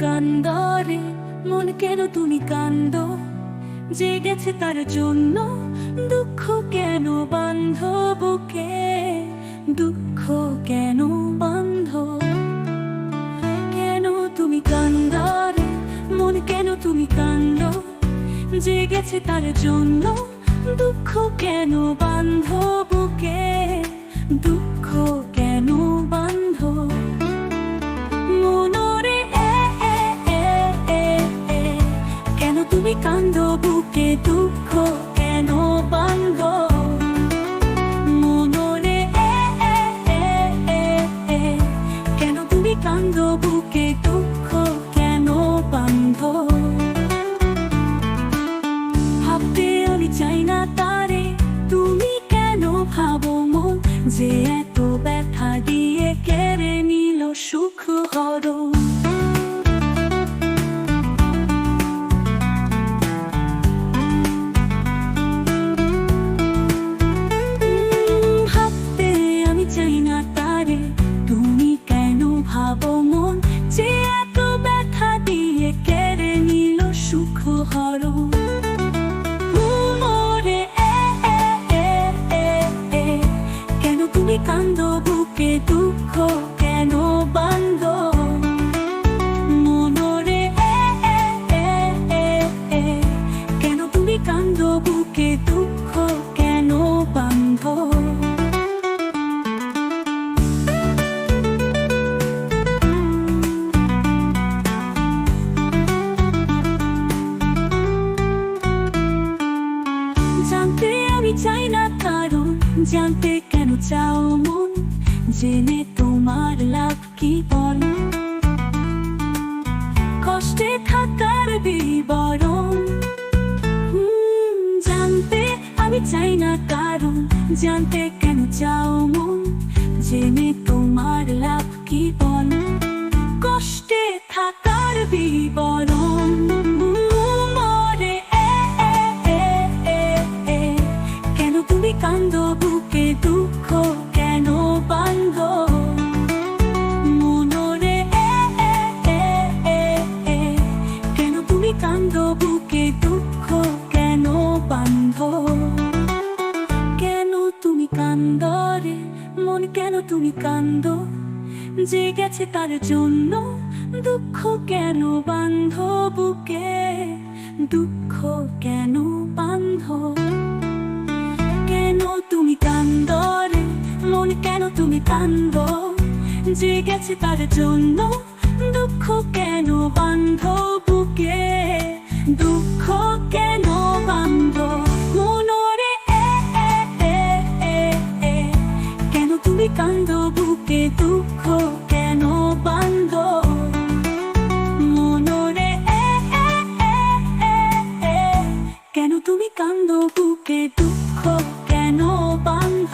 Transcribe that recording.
কান্দরে মন কেন তুমি কান্দ, জেগেছে তার জন্য দুঃখ কেন বান্ধ বুকে, দুঃখ কেন বান্ধ, কেন তুমি কান্দরে মন কেন তুমি কান্দ, জেগেছে তার জন্য দুঃখ কেন বান্ধ বুকে, দুঃখ কেন বান্ধ মনরে কেন তুমি কান্দ বুকে, দুঃখ কেন বান্ধ মনরে কেন তুমি কান্দ বুকে, দুঃখ কেন বান্ধ। ভাবতে আমি চাই না তারে, তুমি কেন ভাবো মন, যে এত ব্যথা দিয়ে কেড়ে নিল সুখ হরণ। ভাবতে আমি চাই না তারে, তুমি কেন ভাবো মন, যে এত ব্যথা দিয়ে কেড়ে নিল সুখ হরণ। কেন তুমি কান্দ বুকে, দুঃখ কেন বান্ধ মনরে কেন তুমি কান্দ বুকে, দুঃখ কেন বান্ধ। জানতে আমি চাই না কারণ, জানতে কেন চাও মন, জেনে তোমার লাভ কি বল, কষ্টে থাকার বিবরণ। জানতে আমি চাই না কারণ, জানতে কেন চাও মন, জেনে তোমার লাভ কি বল, কষ্টে থাকার বিবরণ। কেন তুমি কান্দ বুকে, দুঃখ কেন বান্ধ মনরে কেন তুমি কান্দ বুকে, দুঃখ কেন বান্ধ। কেন তুমি কান্দরে মন কেন তুমি কান্দ, জেগেছে তার জন্য দুঃখ কেন বান্ধ বুকে, দুঃখ কেন বান্ধ। কেন তুমি কান্দরে মন কেন তুমি কান্দ, জেগেছে তার জন্য দুঃখ কেন বান্ধ বুকে, দুঃখ কেন বান্ধ মনরে কেন তুমি কান্দ বুকে, দুঃখ কেন বান্ধ মনরে কেন তুমি কান্দ বুকে, দুঃখ কেন বান্ধ।